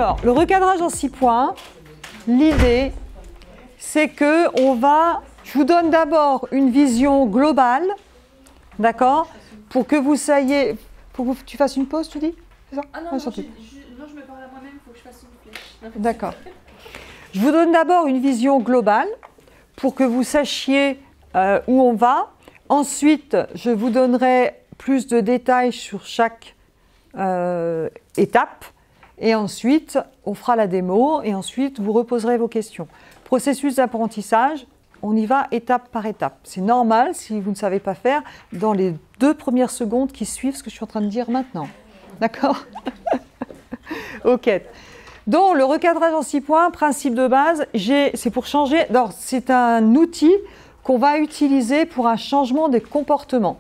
Alors, le recadrage en 6 points, l'idée, c'est que je vous donne d'abord une vision globale, d'accord, pour que vous sachiez, pour que tu fasses une pause, tu dis? C'est ça? Ah non, non, je me parle à moi-même, il faut que je fasse une flèche. D'accord. Je vous donne d'abord une vision globale pour que vous sachiez où on va. Ensuite, je vous donnerai plus de détails sur chaque étape. Et ensuite, on fera la démo et ensuite, vous reposerez vos questions. Processus d'apprentissage, on y va étape par étape. C'est normal, si vous ne savez pas faire, dans les 2 premières secondes qui suivent ce que je suis en train de dire maintenant. D'accord? Ok. Donc, le recadrage en 6 points, principe de base, c'est pour changer. C'est un outil qu'on va utiliser pour un changement des comportements.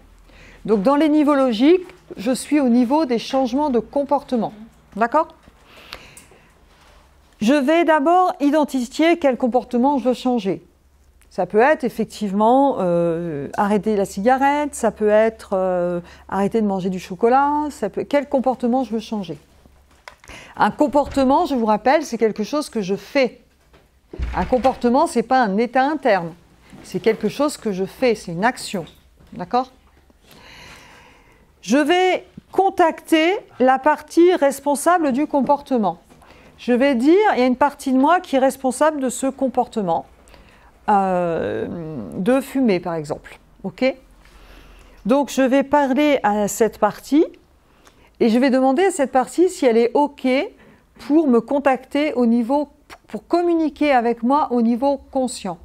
Donc, dans les niveaux logiques, je suis au niveau des changements de comportement. D'accord? Je vais d'abord identifier quel comportement je veux changer. Ça peut être effectivement arrêter la cigarette, ça peut être arrêter de manger du chocolat, quel comportement je veux changer. Un comportement, je vous rappelle, c'est quelque chose que je fais. Un comportement, ce n'est pas un état interne. C'est quelque chose que je fais, c'est une action. D'accord? Je vais contacter la partie responsable du comportement. Je vais dire, il y a une partie de moi qui est responsable de ce comportement, de fumer par exemple. Ok? Donc je vais parler à cette partie et je vais demander à cette partie si elle est ok pour me contacter pour communiquer avec moi au niveau conscient.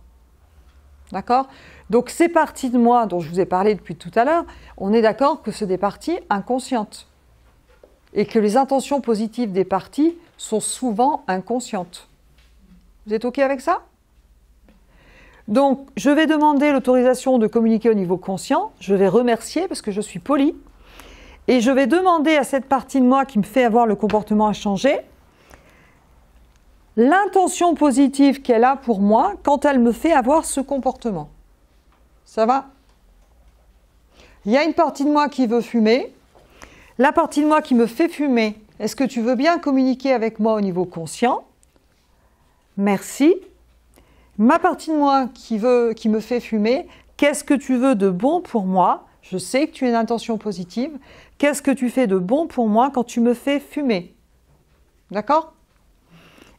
D'accord? Donc ces parties de moi dont je vous ai parlé depuis tout à l'heure, on est d'accord que c'est des parties inconscientes et que les intentions positives des parties sont souvent inconscientes. Vous êtes ok avec ça? Donc je vais demander l'autorisation de communiquer au niveau conscient, je vais remercier parce que je suis polie et je vais demander à cette partie de moi qui me fait avoir le comportement à changer l'intention positive qu'elle a pour moi quand elle me fait avoir ce comportement. Ça va? Il y a une partie de moi qui veut fumer. La partie de moi qui me fait fumer, est-ce que tu veux bien communiquer avec moi au niveau conscient? Merci. Ma partie de moi qui me fait fumer, qu'est-ce que tu veux de bon pour moi? Je sais que tu as une intention positive. Qu'est-ce que tu fais de bon pour moi quand tu me fais fumer? D'accord?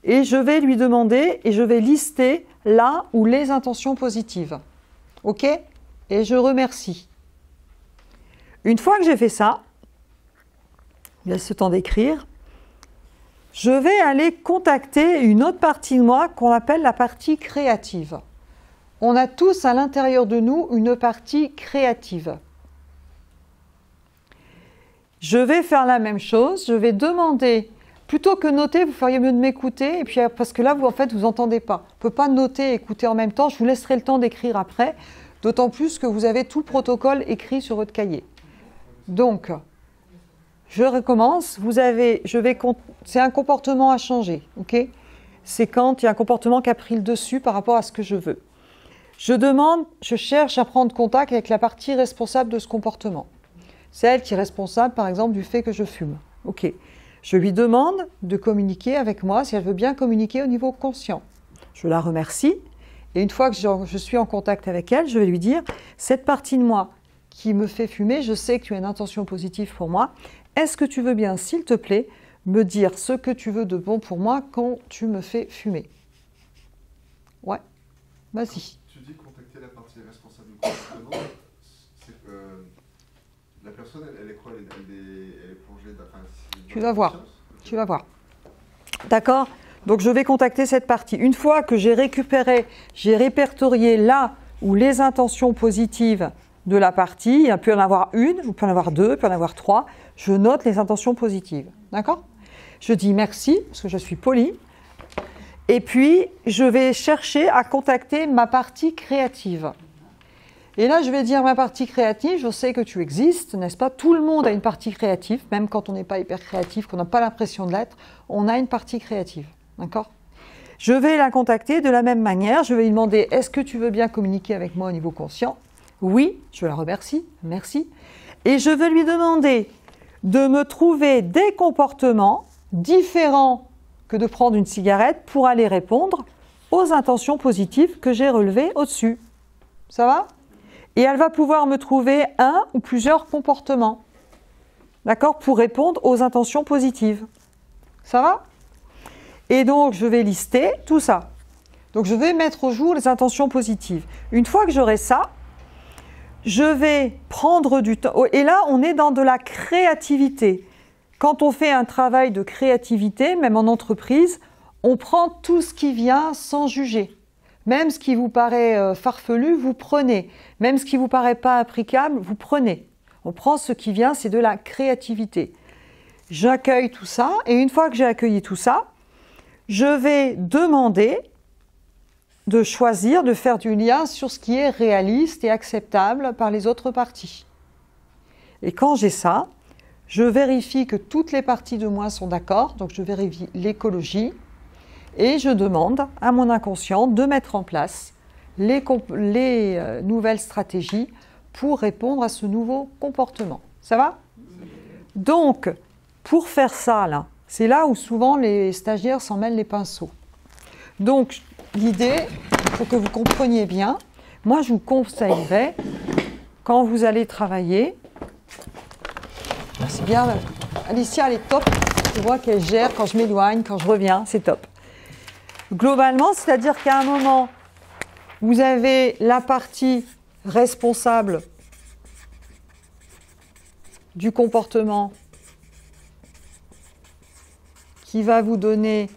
Et je vais lui demander et je vais lister là ou les intentions positives. Ok? Et je remercie. Une fois que j'ai fait ça, il y a ce temps d'écrire, je vais aller contacter une autre partie de moi qu'on appelle la partie créative. On a tous à l'intérieur de nous une partie créative. Je vais faire la même chose, je vais demander, plutôt que noter, vous feriez mieux de m'écouter, et puis parce que là, vous n'entendez pas. On ne peut pas noter et écouter en même temps, je vous laisserai le temps d'écrire après, d'autant plus que vous avez tout le protocole écrit sur votre cahier. Donc, je recommence, c'est un comportement à changer, ok? C'est quand il y a un comportement qui a pris le dessus par rapport à ce que je veux. Je cherche à prendre contact avec la partie responsable de ce comportement. C'est elle qui est responsable, par exemple, du fait que je fume. Ok. Je lui demande de communiquer avec moi si elle veut bien communiquer au niveau conscient. Je la remercie et une fois que je suis en contact avec elle, je vais lui dire « Cette partie de moi qui me fait fumer, je sais que tu as une intention positive pour moi. Est-ce que tu veux bien, s'il te plaît, me dire ce que tu veux de bon pour moi quand tu me fais fumer ?» Ouais, vas-y. Tu dis contacter la partie responsable du comportement. La personne, elle est quoi? Elle est plongée dans... Tu vas voir. Tu vas voir. D'accord? Donc je vais contacter cette partie. Une fois que j'ai répertorié là où les intentions positives de la partie, il peut y en avoir une, il peut y en avoir deux, il peut y en avoir trois, je note les intentions positives. D'accord? Je dis merci, parce que je suis polie. Et puis, je vais chercher à contacter ma partie créative. Et là, je vais dire ma partie créative, je sais que tu existes, n'est-ce pas? Tout le monde a une partie créative, même quand on n'est pas hyper créatif, qu'on n'a pas l'impression de l'être, on a une partie créative. D'accord? Je vais la contacter de la même manière, je vais lui demander, est-ce que tu veux bien communiquer avec moi au niveau conscient? Oui, je la remercie, merci. Et je vais lui demander de me trouver des comportements différents que de prendre une cigarette pour aller répondre aux intentions positives que j'ai relevées au-dessus. Ça va? Et elle va pouvoir me trouver un ou plusieurs comportements, d'accord, pour répondre aux intentions positives. Ça va? Et donc, je vais lister tout ça. Donc, je vais mettre au jour les intentions positives. Une fois que j'aurai ça, je vais prendre du temps. Et là, on est dans de la créativité. Quand on fait un travail de créativité, même en entreprise, on prend tout ce qui vient sans juger. Même ce qui vous paraît farfelu, vous prenez. Même ce qui vous paraît pas applicable, vous prenez. On prend ce qui vient, c'est de la créativité. J'accueille tout ça, et une fois que j'ai accueilli tout ça, je vais demander de choisir, de faire du lien sur ce qui est réaliste et acceptable par les autres parties. Et quand j'ai ça, je vérifie que toutes les parties de moi sont d'accord, donc je vérifie l'écologie, et je demande à mon inconscient de mettre en place les nouvelles stratégies pour répondre à ce nouveau comportement. Ça va? Donc, pour faire ça, là, c'est là où souvent les stagiaires s'en mêlent les pinceaux. Donc, l'idée, pour que vous compreniez bien, moi je vous conseillerais, quand vous allez travailler, c'est bien, Alicia elle est top, je vois qu'elle gère quand je m'éloigne, quand je reviens, c'est top. Globalement, c'est-à-dire qu'à un moment, vous avez la partie responsable du comportement qui va vous donner,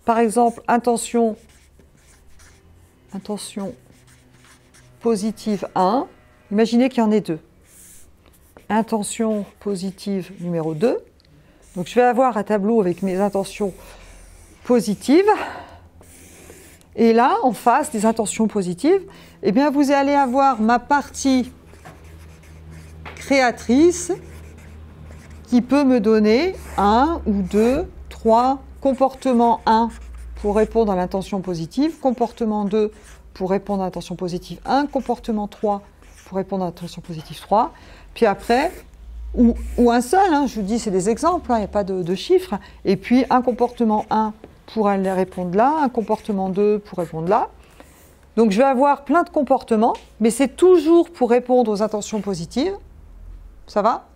par exemple, intention positive 1. Imaginez qu'il y en ait deux. Intention positive numéro 2. Donc je vais avoir un tableau avec mes intentions positives. Et là, en face des intentions positives, eh bien, vous allez avoir ma partie créatrice qui peut me donner 1 ou 2, 3 comportements 1 pour répondre à l'intention positive, comportement 2 pour répondre à l'intention positive 1, comportement 3 pour répondre à l'intention positive 3, puis après, ou un seul, hein, je vous dis c'est des exemples, il n'y a pas de chiffres, et puis un comportement 1 pour aller répondre là, un comportement 2 pour répondre là. Donc je vais avoir plein de comportements, mais c'est toujours pour répondre aux intentions positives, ça va?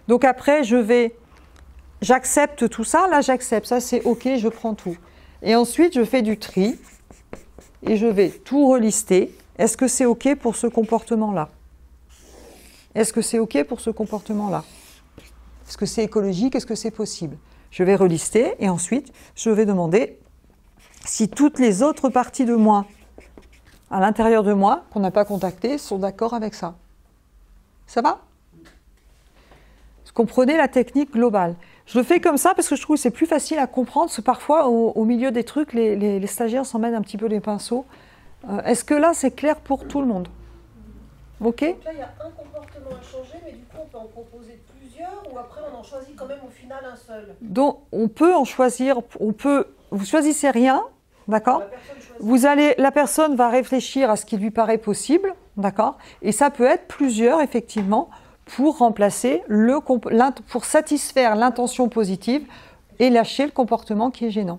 Donc après j'accepte tout ça, là j'accepte, ça c'est ok, je prends tout. Et ensuite, je fais du tri et je vais tout relister. Est-ce que c'est OK pour ce comportement-là? Est-ce que c'est OK pour ce comportement-là? Est-ce que c'est écologique? Est-ce que c'est possible? Je vais relister et ensuite, je vais demander si toutes les autres parties de moi, à l'intérieur de moi, qu'on n'a pas contactées, sont d'accord avec ça. Ça va? Vous comprenez la technique globale. Je le fais comme ça parce que je trouve que c'est plus facile à comprendre, parce que parfois, au milieu des trucs, les stagiaires s'en mêlent un petit peu les pinceaux. Est-ce que là, c'est clair pour tout le monde? OK? Donc là, il y a un comportement à changer, mais du coup, on peut en proposer plusieurs, ou après, on en choisit quand même au final un seul? Donc, on peut en choisir, vous choisissez rien, d'accord? La personne va réfléchir à ce qui lui paraît possible, d'accord? Et ça peut être plusieurs, effectivement, pour remplacer pour satisfaire l'intention positive et lâcher le comportement qui est gênant.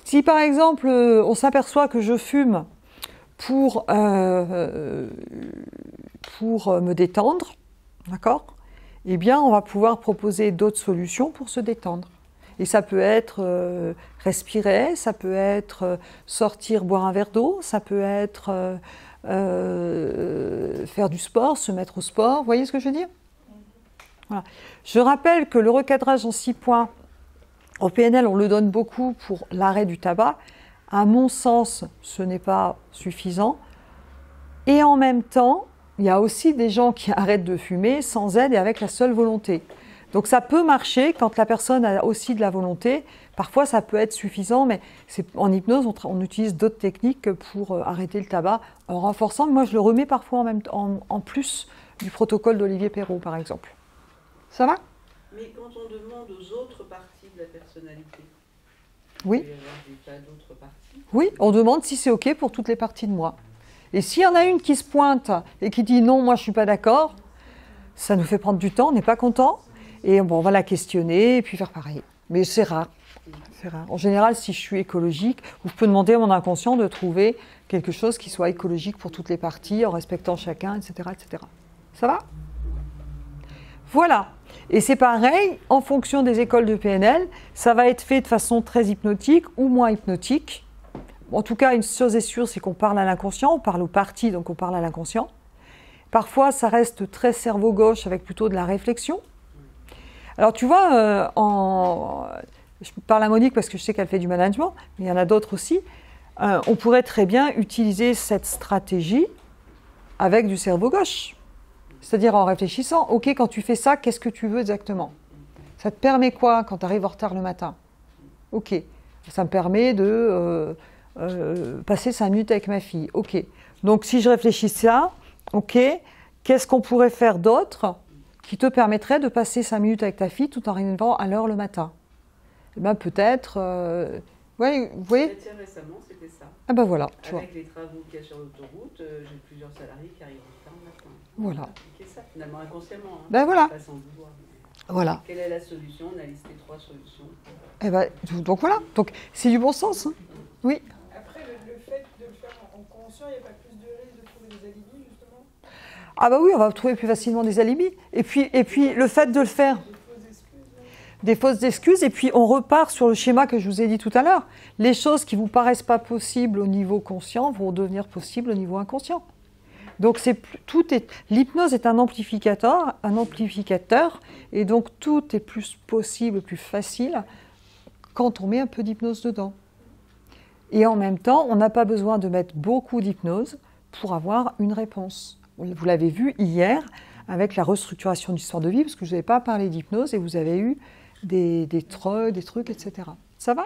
Si par exemple on s'aperçoit que je fume pour me détendre, d'accord, eh bien on va pouvoir proposer d'autres solutions pour se détendre. Et ça peut être respirer, ça peut être sortir boire un verre d'eau, ça peut être faire du sport, se mettre au sport, vous voyez ce que je veux dire? Voilà. Je rappelle que le recadrage en 6 points, au PNL, on le donne beaucoup pour l'arrêt du tabac. À mon sens, ce n'est pas suffisant. Et en même temps, il y a aussi des gens qui arrêtent de fumer sans aide et avec la seule volonté. Donc ça peut marcher quand la personne a aussi de la volonté. Parfois, ça peut être suffisant, mais en hypnose, on utilise d'autres techniques pour arrêter le tabac en renforçant. Moi, je le remets parfois en plus du protocole d'Olivier Perrault, par exemple. Ça va? Mais quand on demande aux autres parties de la personnalité, oui. Il peut y avoir des tas d'autres parties. Oui, on demande si c'est OK pour toutes les parties de moi. Et s'il y en a une qui se pointe et qui dit non, moi je ne suis pas d'accord, ça nous fait prendre du temps, on n'est pas content. Et bon, on va la questionner et puis faire pareil. Mais c'est rare. C'est rare. En général, si je suis écologique, je peux demander à mon inconscient de trouver quelque chose qui soit écologique pour toutes les parties, en respectant chacun, etc., etc. Ça va? Voilà. Et c'est pareil, en fonction des écoles de PNL, ça va être fait de façon très hypnotique ou moins hypnotique. En tout cas, une chose est sûre, c'est qu'on parle à l'inconscient, on parle aux parties, donc on parle à l'inconscient. Parfois, ça reste très cerveau gauche avec plutôt de la réflexion. Alors, tu vois, je parle à Monique parce que je sais qu'elle fait du management, mais il y en a d'autres aussi. On pourrait très bien utiliser cette stratégie avec du cerveau gauche. C'est-à-dire en réfléchissant, ok, quand tu fais ça, qu'est-ce que tu veux exactement? Ça te permet quoi quand tu arrives en retard le matin? Ok, ça me permet de passer 5 minutes avec ma fille. Ok, donc si je réfléchis ça, ok, qu'est-ce qu'on pourrait faire d'autre qui te permettrait de passer 5 minutes avec ta fille tout en arrivant à l'heure le matin? Eh bien peut-être, ouais, vous voyez? Tiens, récemment, c'était ça. Ah ben voilà, tu vois. Avec les travaux qu'il y a sur l'autoroute, j'ai plusieurs salariés qui arrivent en retard le matin. Voilà. On a appliqué ça, finalement, inconsciemment. Hein. Ben voilà. Pas sans vouloir. Voilà. Quelle est la solution? On a listé 3 solutions. Eh ben, donc voilà, donc c'est du bon sens. Hein. Oui. Après, le fait de le faire en conscient, il n'y a pas plus de risque de trouver des alibis, justement? Ah bah oui, on va trouver plus facilement des alibis. Et puis le fait de le faire, des fausses excuses, et puis on repart sur le schéma que je vous ai dit tout à l'heure. Les choses qui ne vous paraissent pas possibles au niveau conscient vont devenir possibles au niveau inconscient. Donc l'hypnose est un amplificateur, et donc tout est plus possible, plus facile quand on met un peu d'hypnose dedans. Et en même temps, on n'a pas besoin de mettre beaucoup d'hypnose pour avoir une réponse. Vous l'avez vu hier avec la restructuration d'histoire de vie, parce que je n'avais pas parlé d'hypnose et vous avez eu des trucs, etc. Ça va ?